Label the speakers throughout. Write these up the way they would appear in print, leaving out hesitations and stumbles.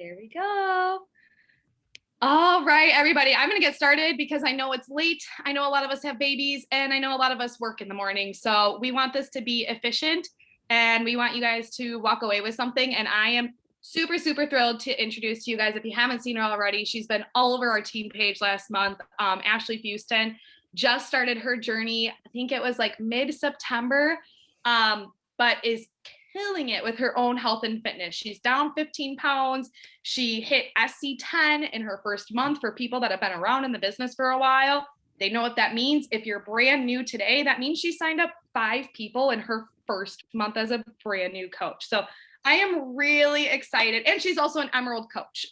Speaker 1: There we go. All right, everybody, I'm going to get started because I know it's late. I know a lot of us have babies and I know a lot of us work in the morning. So we want this to be efficient and we want you guys to walk away with something. And I am super, super thrilled to introduce to you guys. If you haven't seen her already, she's been all over our team page last month. Ashley Houston just started her journey. I think it was like mid-September, but is killing it with her own health and fitness. She's down 15 pounds. She hit SC10 in her first month. For people that have been around in the business for a while, they know what that means. If you're brand new today, that means she signed up 5 people in her first month as a brand new coach. So I am really excited. And she's also an Emerald coach.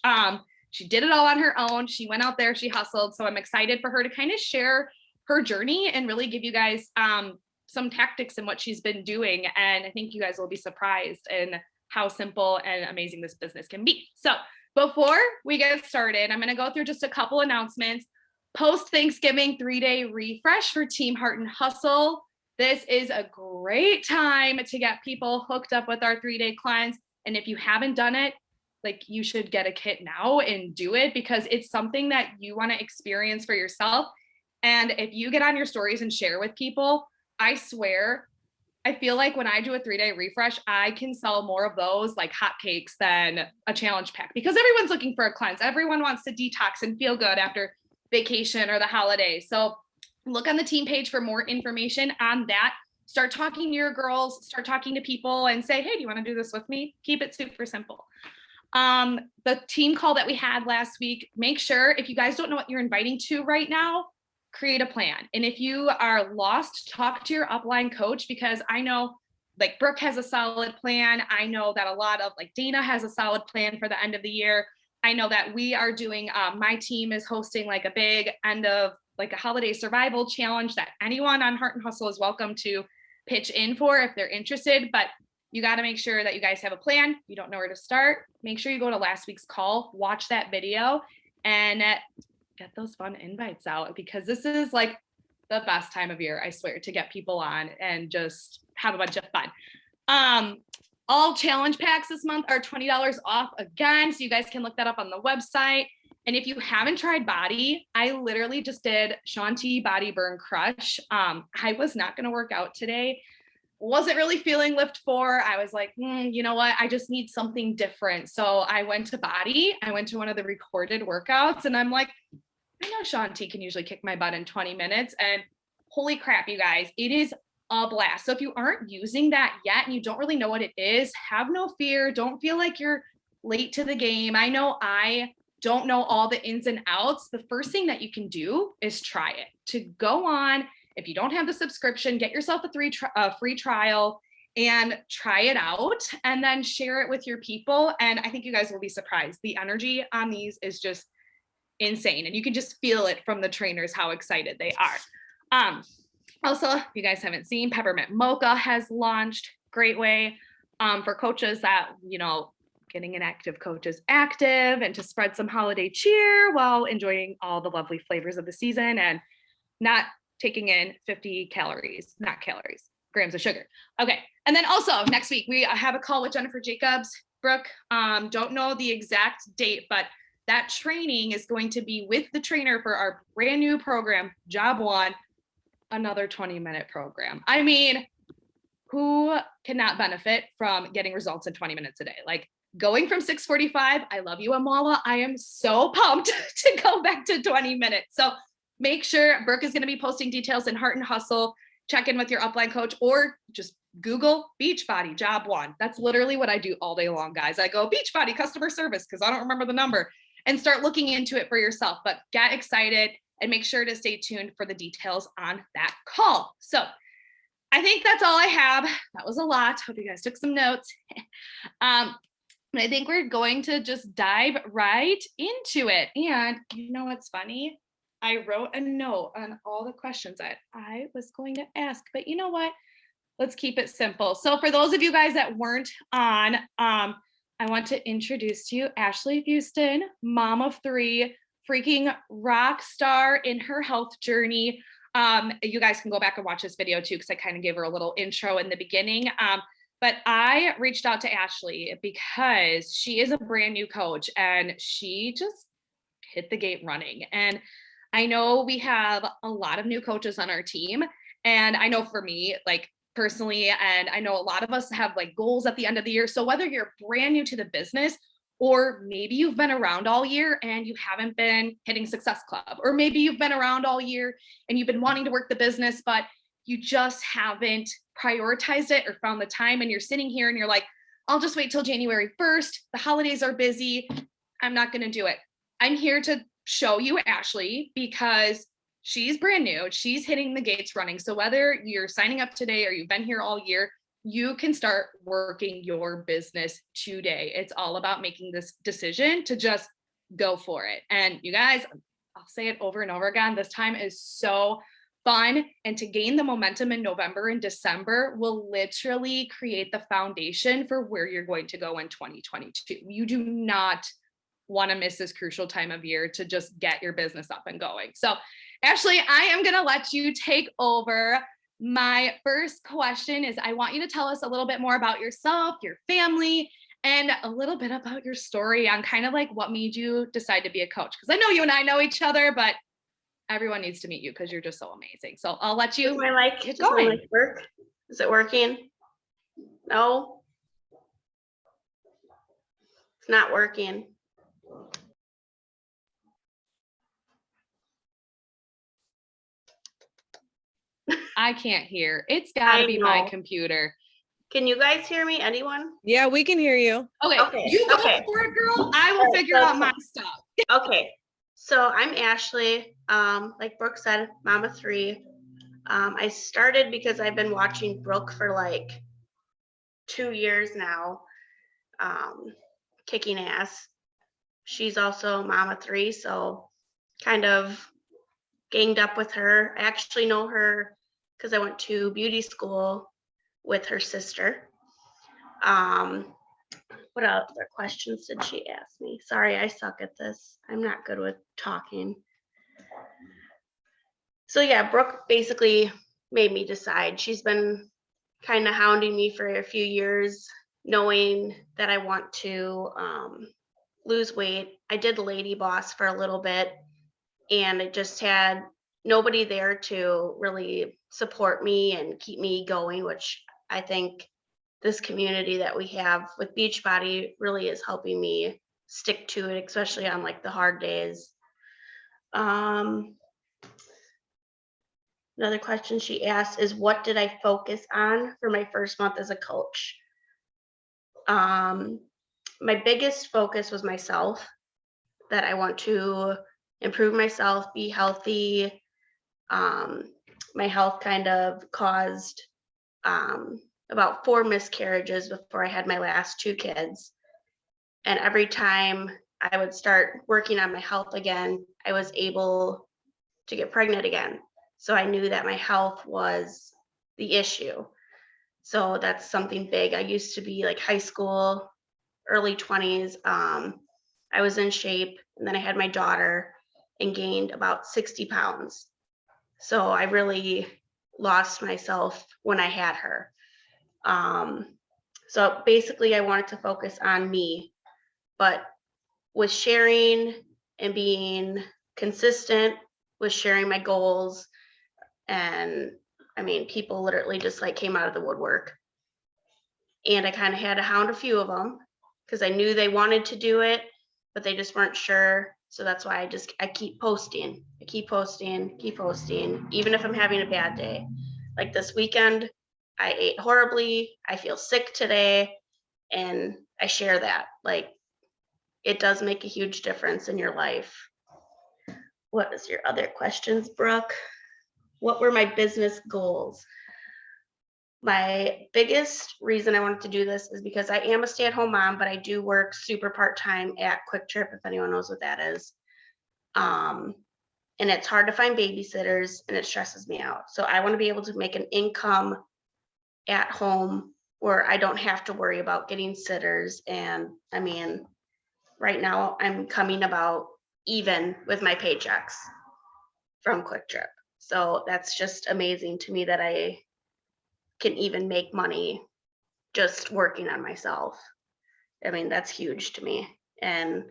Speaker 1: She did it all on her own. She went out there, she hustled. So I'm excited for her to kind of share her journey and really give you guys some tactics and what she's been doing. And I think you guys will be surprised in how simple and amazing this business can be. So before we get started, I'm going to go through just a couple announcements. Post-Thanksgiving 3-day refresh for Team Heart and Hustle. This is a great time to get people hooked up with our 3-day clients. And if you haven't done it, like, you should get a kit now and do it, because it's something that you want to experience for yourself. And if you get on your stories and share with people, I swear, I feel like when I do a 3-day refresh, I can sell more of those like hotcakes than a challenge pack, because everyone's looking for a cleanse. Everyone wants to detox and feel good after vacation or the holidays. So look on the team page for more information on that. Start talking to your girls, start talking to people and say, hey, do you want to do this with me? Keep it super simple. The team call that we had last week, make sure, if you guys don't know what you're inviting to right now, create a plan. And if you are lost, talk to your upline coach, because I know like Brooke has a solid plan. I know that a lot of like Dana has a solid plan for the end of the year. I know that we are doing, my team is hosting like a big end of like a holiday survival challenge that anyone on Heart and Hustle is welcome to pitch in for if they're interested. But you got to make sure that you guys have a plan. You don't know where to start. Make sure you go to last week's call, watch that video, and get those fun invites out, because this is like the best time of year, I swear, to get people on and just have a bunch of fun. All challenge packs this month are $20 off again, so you guys can look that up on the website. And if you haven't tried Body, I literally just did Shanti Body Burn Crush. I was not going to work out today. Wasn't really feeling Lift 4. I was like, you know what? I just need something different. So I went to Body. I went to one of the recorded workouts and I'm like, I know Shanti can usually kick my butt in 20 minutes. And holy crap, you guys, it is a blast. So if you aren't using that yet and you don't really know what it is, have no fear. Don't feel like you're late to the game. I know I don't know all the ins and outs. The first thing that you can do is try it. To go on, if you don't have the subscription, get yourself a free trial and try it out, and then share it with your people. And I think you guys will be surprised. The energy on these is just insane. And you can just feel it from the trainers, how excited they are. Also, if you guys haven't seen, Peppermint Mocha has launched. Great way for coaches that, you know, getting an active coach is active, and to spread some holiday cheer while enjoying all the lovely flavors of the season and not taking in 50 calories, not calories, grams of sugar. Okay. And then also next week, we have a call with Jennifer Jacobs. Brooke, don't know the exact date, but that training is going to be with the trainer for our brand new program, Job 1, another 20-minute program. I mean, who cannot benefit from getting results in 20 minutes a day? Like, going from 6:45, I love you, Amala. I am so pumped to go back to 20 minutes. So make sure Brooke is going to be posting details in Heart and Hustle. Check in with your upline coach, or just Google Beachbody Job 1. That's literally what I do all day long, guys. I go Beachbody customer service because I don't remember the number, and start looking into it for yourself. But get excited and make sure to stay tuned for the details on that call. So I think that's all I have. That was a lot. Hope you guys took some notes. I think we're going to just dive right into it. And you know what's funny? I wrote a note on all the questions that I was going to ask, but you know what? Let's keep it simple. So for those of you guys that weren't on, I want to introduce to you Ashley Houston, mom of 3, freaking rock star in her health journey. You guys can go back and watch this video too, because I kind of gave her a little intro in the beginning. But I reached out to Ashley because she is a brand new coach and she just hit the gate running. And I know we have a lot of new coaches on our team. And I know for me, like personally, and I know a lot of us have like goals at the end of the year. So whether you're brand new to the business, or maybe you've been around all year and you haven't been hitting Success Club, or maybe you've been around all year and you've been wanting to work the business, but you just haven't prioritized it or found the time, and you're sitting here and you're like, I'll just wait till January 1st. The holidays are busy. I'm not going to do it. I'm here to show you Ashley because she's brand new. She's hitting the gates running. So whether you're signing up today or you've been here all year, you can start working your business today. It's all about making this decision to just go for it. And you guys, I'll say it over and over again, this time is so fun. And to gain the momentum in November and December will literally create the foundation for where you're going to go in 2022. You do not want to miss this crucial time of year to just get your business up and going. So, Ashley, I am going to let you take over. My first question is, I want you to tell us a little bit more about yourself, your family, and a little bit about your story on kind of like what made you decide to be a coach. Because I know you and I know each other, but everyone needs to meet you because you're just so amazing. So I'll let you get going.
Speaker 2: Work? Is it working? No, it's not working.
Speaker 1: I can't hear. It's got to be my computer.
Speaker 2: Can you guys hear me? Anyone?
Speaker 3: Yeah, we can hear you.
Speaker 1: Okay. You go for it, girl. I will figure out my stuff.
Speaker 2: Okay. So I'm Ashley. Like Brooke said, mom of 3. I started because I've been watching Brooke for like 2 years now, kicking ass. She's also mom of 3, so kind of ganged up with her. I actually know her because I went to beauty school with her sister. What other questions did she ask me? Sorry, I suck at this. I'm not good with talking. So yeah, Brooke basically made me decide. She's been kind of hounding me for a few years, knowing that I want to lose weight. I did Lady Boss for a little bit, and it just had nobody there to really support me and keep me going, which I think this community that we have with Beachbody really is helping me stick to it, especially on like the hard days. Another question she asked is, what did I focus on for my first month as a coach? My biggest focus was myself, that I want to improve myself, be healthy. My health kind of caused about 4 miscarriages before I had my last 2 kids. And every time I would start working on my health again, I was able to get pregnant again. So I knew that my health was the issue. So that's something big. I used to be like high school, early 20s. I was in shape, and then I had my daughter and gained about 60 pounds. So I really lost myself when I had her. So basically I wanted to focus on me, but with sharing and being consistent with sharing my goals. And I mean, people literally just like came out of the woodwork, and I kind of had to hound a few of them because I knew they wanted to do it, but they just weren't sure. So that's why I keep posting. I keep posting, even if I'm having a bad day. Like this weekend, I ate horribly. I feel sick today, and I share that. Like, it does make a huge difference in your life. What is your other questions, Brooke? What were my business goals? My biggest reason I wanted to do this is because I am a stay-at-home mom, but I do work super part-time at Quick Trip, if anyone knows what that is. And it's hard to find babysitters, and it stresses me out. So I want to be able to make an income at home where I don't have to worry about getting sitters. And I mean, right now I'm coming about even with my paychecks from Quick Trip. So that's just amazing to me that I can even make money just working on myself. I mean, that's huge to me. And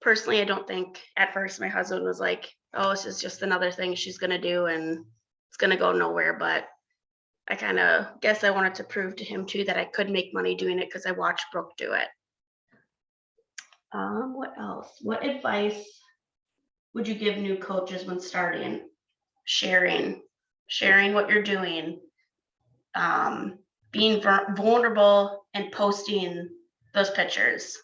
Speaker 2: personally, I don't think at first my husband was like, oh, this is just another thing she's going to do and it's going to go nowhere. But I kind of guess I wanted to prove to him too that I could make money doing it because I watched Brooke do it. What else? What advice would you give new coaches when starting? Sharing what you're doing, being vulnerable and posting those pictures.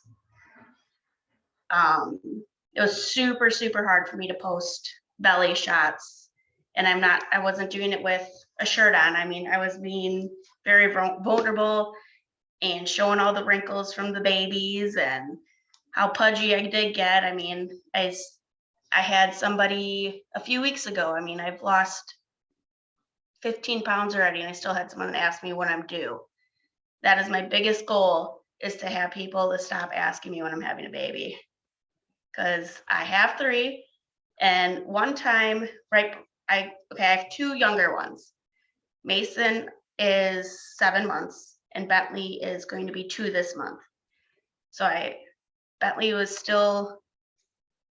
Speaker 2: It was super, super hard for me to post belly shots, and I wasn't doing it with a shirt on. I mean, I was being very vulnerable and showing all the wrinkles from the babies and how pudgy I did get. I mean, I had somebody a few weeks ago. I mean, I've lost 15 pounds already, and I still had someone ask me when I'm due. That is my biggest goal, is to have people to stop asking me when I'm having a baby. Because I have 3, and one time, right, I have 2 younger ones. Mason is 7 months, and Bentley is going to be 2 this month. So Bentley was still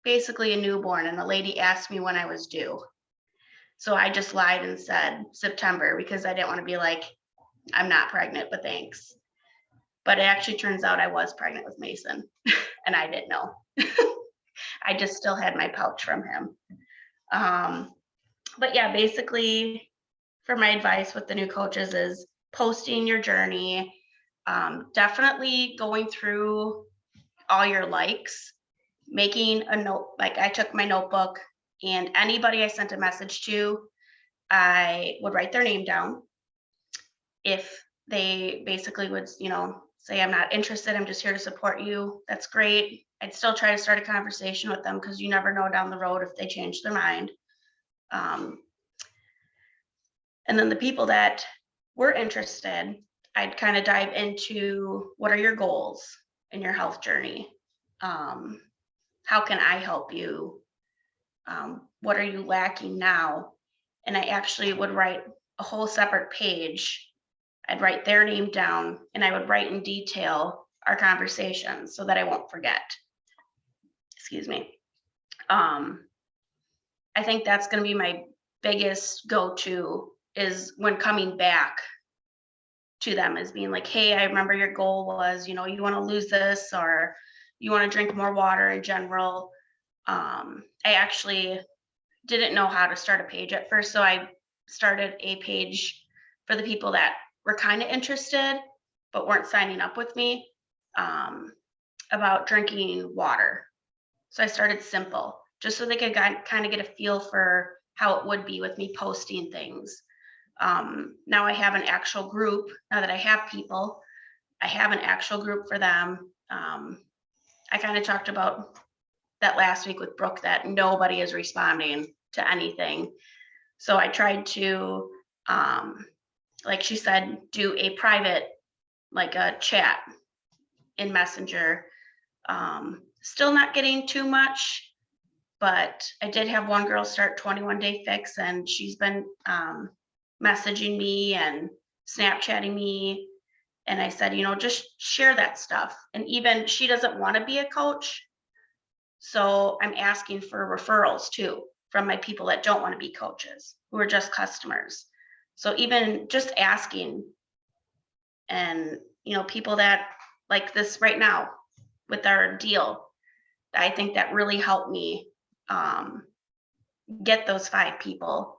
Speaker 2: basically a newborn, and the lady asked me when I was due. So I just lied and said September because I didn't want to be like, I'm not pregnant, but thanks. But it actually turns out I was pregnant with Mason and I didn't know. I just still had my pouch from him. But yeah, basically for my advice with the new coaches is posting your journey, definitely going through all your likes, making a note. Like I took my notebook, and anybody I sent a message to, I would write their name down. If they basically would, say, I'm not interested, I'm just here to support you, that's great. I'd still try to start a conversation with them because you never know down the road if they change their mind. And then the people that were interested, I'd kind of dive into what are your goals in your health journey? How can I help you? What are you lacking now? And I actually would write a whole separate page. I'd write their name down, and I would write in detail our conversations so that I won't forget. Excuse me. I think that's going to be my biggest go-to, is when coming back to them, is being like, hey, I remember your goal was, you want to lose this, or you want to drink more water in general. I actually didn't know how to start a page at first, so I started a page for the people that were kind of interested but weren't signing up with me, about drinking water. So I started simple, just so they could kind of get a feel for how it would be with me posting things. Now I have an actual group. Now that I have people, I have an actual group for them. I kind of talked about that last week with Brooke, that nobody is responding to anything. So I tried to, like she said, do a private, like a chat in Messenger. Still not getting too much, but I did have one girl start 21 Day Fix, and she's been messaging me and Snapchatting me. And I said, just share that stuff. And even she doesn't want to be a coach. So I'm asking for referrals too from my people that don't want to be coaches, who are just customers. So even just asking, and, people that like this right now with our deal, I think that really helped me get those 5 people.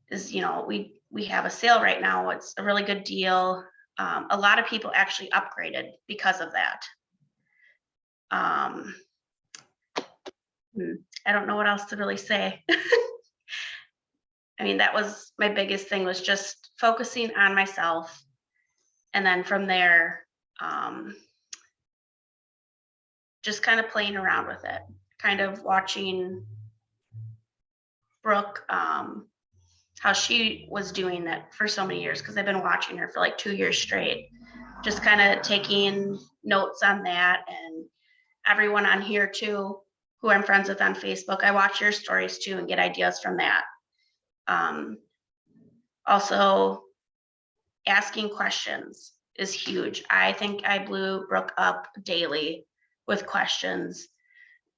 Speaker 2: Is, we have a sale right now. It's a really good deal. A lot of people actually upgraded because of that. I don't know what else to really say. I mean, that was my biggest thing, was just focusing on myself. And then from there, just kind of playing around with it, kind of watching Brooke, how she was doing that for so many years, because I've been watching her for like 2 years straight, just kind of taking notes on that. And everyone on here too, who I'm friends with on Facebook, I watch your stories too and get ideas from that. Also asking questions. is huge. I think I blew Brooke up daily with questions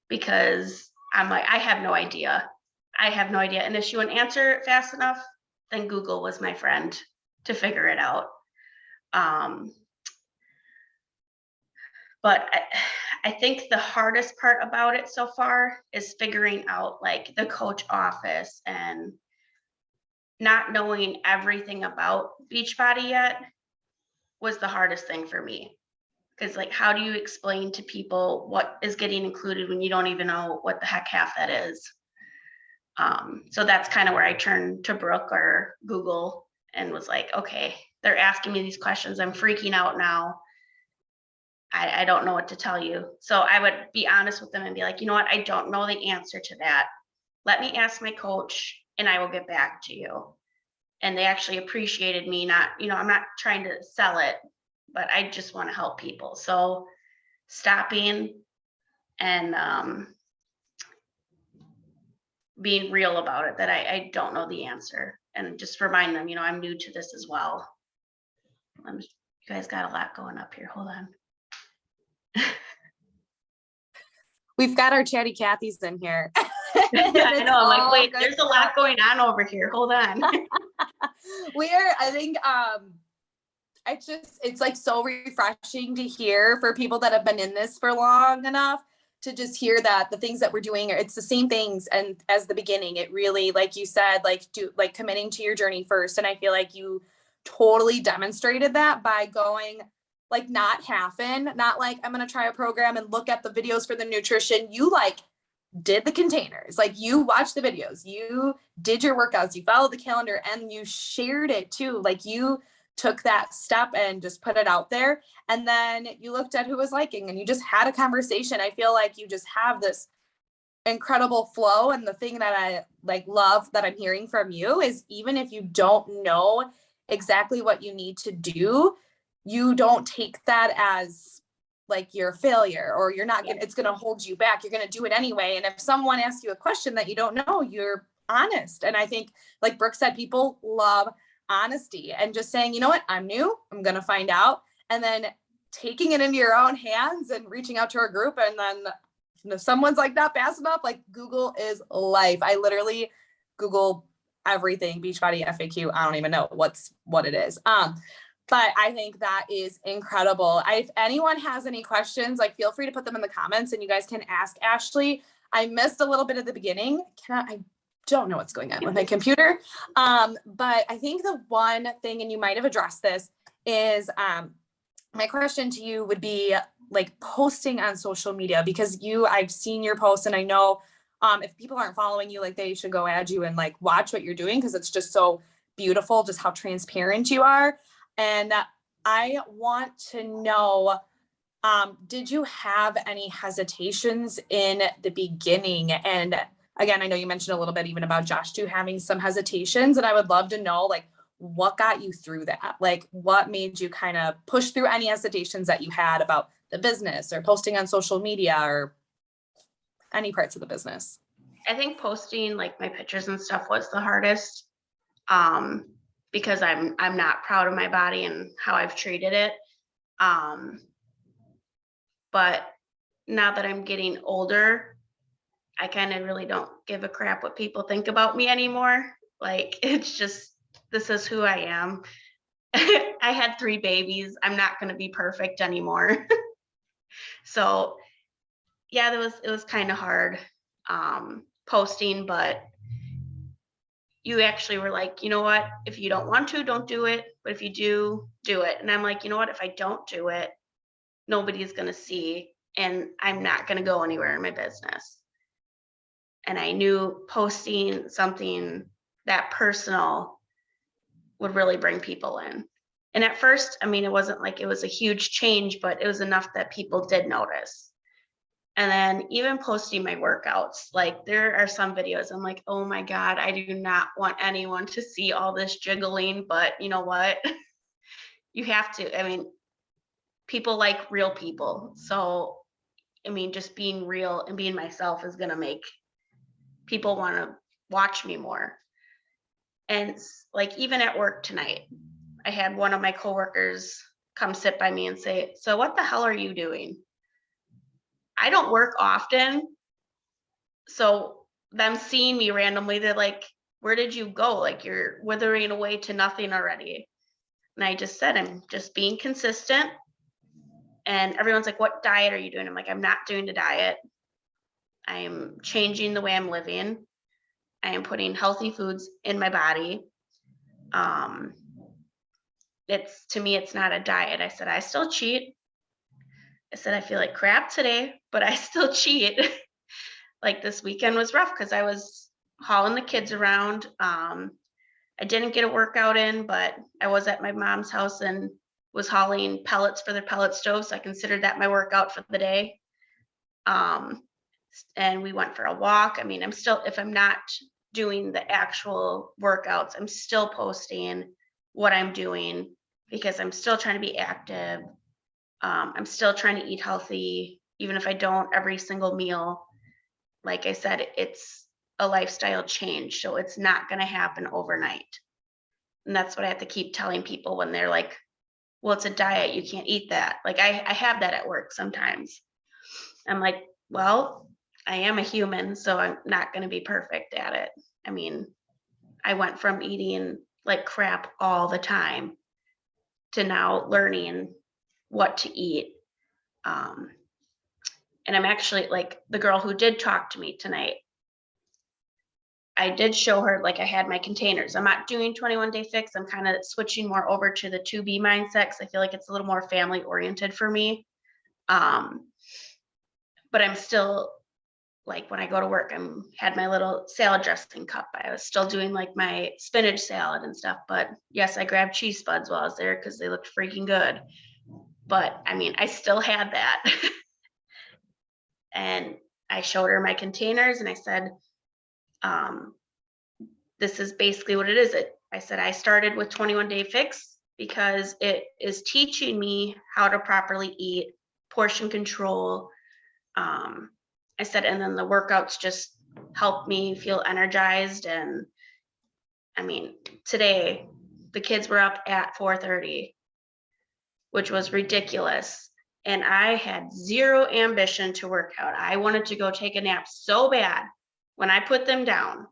Speaker 2: because I'm like, I have no idea. I have no idea. And if she wouldn't answer it fast enough, then Google was my friend to figure it out. But I think the hardest part about it so far is figuring out like the coach office and not knowing everything about Beachbody yet was the hardest thing for me. Because like, how do you explain to people what is getting included when you don't even know what the heck half that is? So that's kind of where I turned to Brooke or Google and was like, okay, they're asking me these questions. I'm freaking out now. I don't know what to tell you. So I would be honest with them and be like, you know what? I don't know the answer to that. Let me ask my coach and I will get back to you. And they actually appreciated me not, I'm not trying to sell it, but I just want to help people. So stopping and being real about it, that I don't know the answer, and just remind them, I'm new to this as well. You guys got a lot going up here. Hold on.
Speaker 3: We've got our chatty Cathy's in here.
Speaker 2: I know. I'm like, wait, there's a lot going on over here. Hold on.
Speaker 3: I think it's like so refreshing to hear for people that have been in this for long enough to just hear that the things that we're doing it's the same things. And as the beginning, it really, like you said, like committing to your journey first. And I feel like you totally demonstrated that by going like not half in, not like I'm going to try a program and look at the videos for the nutrition. You like did the containers, like you watched the videos, you did your workouts, you followed the calendar, and you shared it too. Like you took that step and just put it out there. And then you looked at who was liking and you just had a conversation. I feel like you just have this incredible flow. And the thing that I like love that I'm hearing from you is even if you don't know exactly what you need to do, you don't take that as like you're a failure or you're not gonna, it's gonna hold you back. You're gonna do it anyway. And if someone asks you a question that you don't know, you're honest. And I think, like Brooke said, people love honesty and just saying, you know what, I'm new, I'm gonna find out, and then taking it into your own hands and reaching out to our group. And then if someone's like not fast enough, like Google is life. I literally Google everything Beachbody FAQ. I don't even know what it is. But I think that is incredible. If anyone has any questions, like feel free to put them in the comments and you guys can ask Ashley. I missed a little bit of the beginning. I don't know what's going on with my computer. But I think the one thing, and you might have addressed this, is my question to you would be like posting on social media, because I've seen your posts and I know if people aren't following you, like they should go add you and like watch what you're doing, because it's just so beautiful, just how transparent you are. And I want to know, did you have any hesitations in the beginning? And again, I know you mentioned a little bit even about Josh too, having some hesitations, and I would love to know like what got you through that? Like what made you kind of push through any hesitations that you had about the business or posting on social media or any parts of the business?
Speaker 2: I think posting like my pictures and stuff was the hardest. Because I'm not proud of my body and how I've treated it. But now that I'm getting older, I kind of really don't give a crap what people think about me anymore. Like, it's just, this is who I am. I had 3 babies. I'm not going to be perfect anymore. So yeah, it was kind of hard posting, but you actually were like, you know what, if you don't want to, don't do it. But if you do, do it. And I'm like, you know what, if I don't do it, nobody's going to see, and I'm not going to go anywhere in my business. And I knew posting something that personal would really bring people in. And at first, I mean, it wasn't like it was a huge change, but it was enough that people did notice. And then even posting my workouts, like there are some videos I'm like, oh my God, I do not want anyone to see all this jiggling, but you know what? You have to. I mean, people like real people. So, I mean, just being real and being myself is going to make people want to watch me more. And like even at work tonight, I had one of my coworkers come sit by me and say, so what the hell are you doing? I don't work often. So them seeing me randomly, they're like, where did you go? Like, you're withering away to nothing already. And I just said, I'm just being consistent. And everyone's like, what diet are you doing? I'm like, I'm not doing a diet. I'm changing the way I'm living. I am putting healthy foods in my body. It's, to me, it's not a diet. I said, I still cheat. I said, I feel like crap today, but I still cheat. Like this weekend was rough because I was hauling the kids around. I didn't get a workout in, but I was at my mom's house and was hauling pellets for their pellet stove. So I considered that my workout for the day. And we went for a walk. I mean, I'm still, if I'm not doing the actual workouts, I'm still posting what I'm doing because I'm still trying to be active. I'm still trying to eat healthy, even if I don't every single meal. Like I said, it's a lifestyle change, so it's not going to happen overnight. And that's what I have to keep telling people when they're like, well, it's a diet, you can't eat that. Like I have that at work sometimes. I'm like, well, I am a human, so I'm not going to be perfect at it. I mean, I went from eating like crap all the time to now learning what to eat. And I'm actually like the girl who did talk to me tonight. I did show her, like I had my containers. I'm not doing 21 Day Fix. I'm kind of switching more over to the 2B mindset because I feel like it's a little more family oriented for me. But I'm still like when I go to work, had my little salad dressing cup. I was still doing like my spinach salad and stuff. But yes, I grabbed cheese spuds while I was there because they looked freaking good. But I mean, I still had that. And I showed her my containers and I said, this is basically what it is. I said, I started with 21 Day Fix because it is teaching me how to properly eat, portion control. I said, and then the workouts just help me feel energized. And I mean, today the kids were up at 4:30, which was ridiculous. And I had zero ambition to work out. I wanted to go take a nap so bad when I put them down.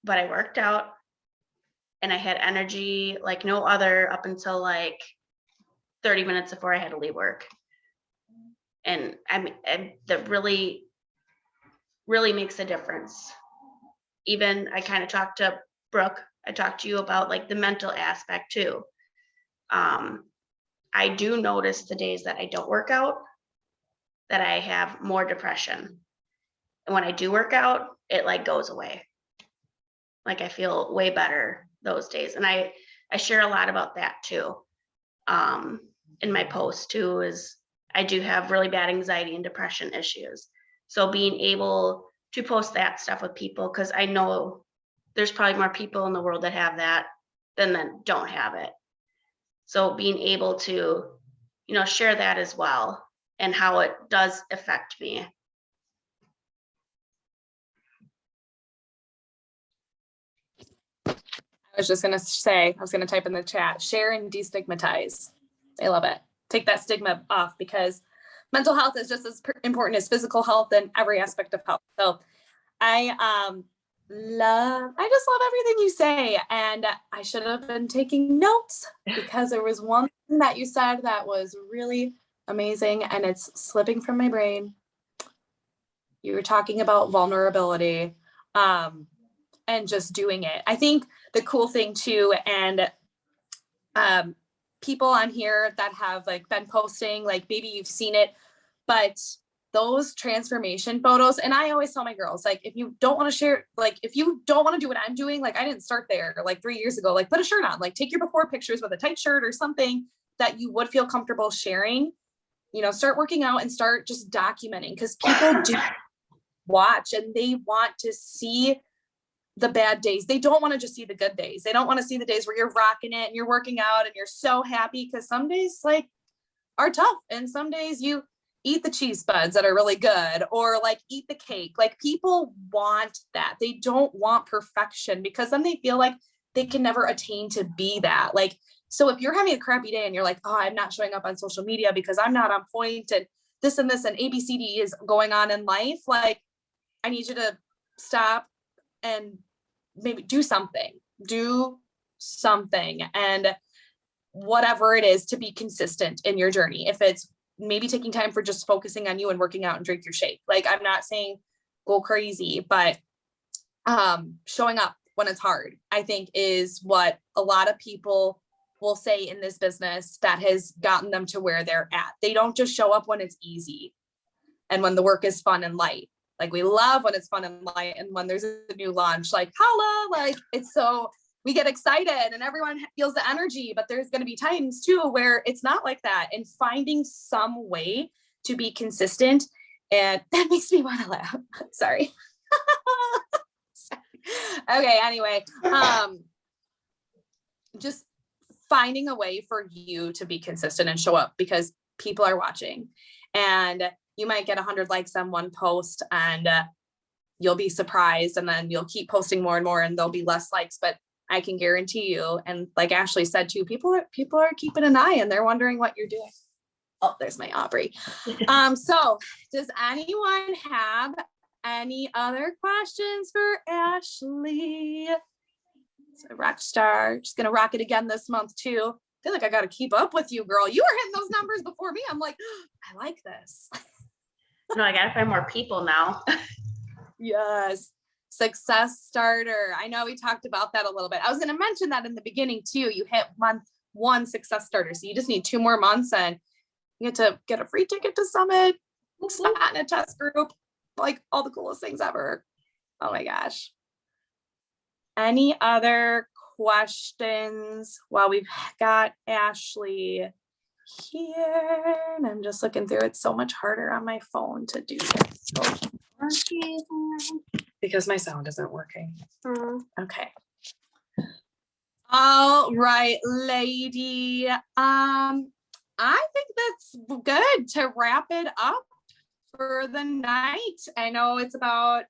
Speaker 2: But I worked out and I had energy like no other up until like 30 minutes before I had to leave work. And I mean, that really, really makes a difference. Even I kind of talked to Brooke, I talked to you about like the mental aspect too. I do notice the days that I don't work out that I have more depression. And when I do work out, it like goes away. Like I feel way better those days. And I share a lot about that too. In my post too, is I do have really bad anxiety and depression issues. So being able to post that stuff with people, because I know there's probably more people in the world that have that than that don't have it. So being able to, share that as well and how it does affect me.
Speaker 3: I was going to type in the chat, share and destigmatize. I love it. Take that stigma off because mental health is just as important as physical health and every aspect of health. So I just love everything you say. And I should have been taking notes because there was one thing that you said that was really amazing and it's slipping from my brain. You were talking about vulnerability. And just doing it. I think the cool thing too, and people on here that have like been posting, like maybe you've seen it, but those transformation photos, and I always tell my girls, like, if you don't want to share, like, if you don't want to do what I'm doing, like I didn't start there like 3 years ago, like put a shirt on, like take your before pictures with a tight shirt or something that you would feel comfortable sharing, start working out and start just documenting because people do watch and they want to see the bad days. They don't want to just see the good days. They don't want to see the days where you're rocking it and you're working out and you're so happy because some days like are tough and some days you eat the cheese spuds that are really good or like eat the cake. Like people want that. They don't want perfection because then they feel like they can never attain to be that. Like So if you're having a crappy day and you're like, oh, I'm not showing up on social media because I'm not on point and this and ABCD is going on in life, like, I need you to stop and maybe do something and whatever it is to be consistent in your journey. If it's maybe taking time for just focusing on you and working out and drink your shake. Like, I'm not saying go crazy, but showing up when it's hard, I think, is what a lot of people will say in this business that has gotten them to where they're at. They don't just show up when it's easy and when the work is fun and light. Like, we love when it's fun and light, and when there's a new launch, like, holla, like, it's so, we get excited and everyone feels the energy, but there's going to be times too where it's not like that, and finding some way to be consistent. And that makes me want to laugh. Sorry. Okay. Anyway, just finding a way for you to be consistent and show up, because people are watching, and you might get 100 likes on one post and you'll be surprised, and then you'll keep posting more and more and there'll be less likes. But I can guarantee you, and like Ashley said too, people are keeping an eye and they're wondering what you're doing. Oh, there's my Aubrey. So does anyone have any other questions for Ashley? So rock star, she's gonna rock it again this month too. I feel like I gotta keep up with you, girl. You were hitting those numbers before me. I'm like, I like this.
Speaker 2: No, I gotta find more people now.
Speaker 3: Yes. Success starter. I know we talked about that a little bit. I was going to mention that in the beginning too. You hit month 1 success starter. So you just need 2 more months and you get to get a free ticket to Summit, spot in a test group, like all the coolest things ever. Oh my gosh. Any other questions while we've got Ashley here? And I'm just looking through. It's so much harder on my phone to do this. Because my sound isn't working. Okay. All right, lady. I think that's good to wrap it up for the night. I know it's about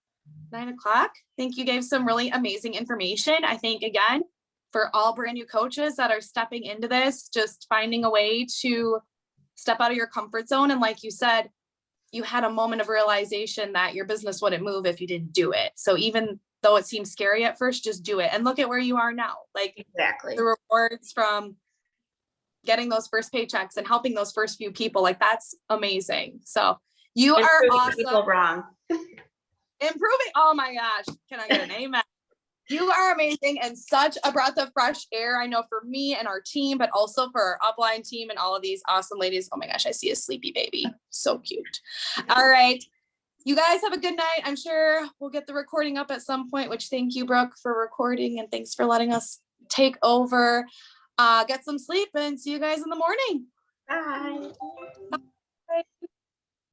Speaker 3: 9 o'clock. I think you gave some really amazing information. I think, again, for all brand new coaches that are stepping into this, just finding a way to step out of your comfort zone. And like you said, you had a moment of realization that your business wouldn't move if you didn't do it. So even though it seems scary at first, just do it and look at where you are now. Like,
Speaker 2: exactly,
Speaker 3: the rewards from getting those first paychecks and helping those first few people, like, that's amazing. So you are awesome.
Speaker 2: People wrong.
Speaker 3: Improving. Oh my gosh. Can I get an amen? You are amazing and such a breath of fresh air. I know for me and our team, but also for our upline team and all of these awesome ladies. Oh my gosh, I see a sleepy baby. So cute. All right. You guys have a good night. I'm sure we'll get the recording up at some point, which thank you, Brooke, for recording, and thanks for letting us take over. Get some sleep and see you guys in the morning.
Speaker 2: Bye.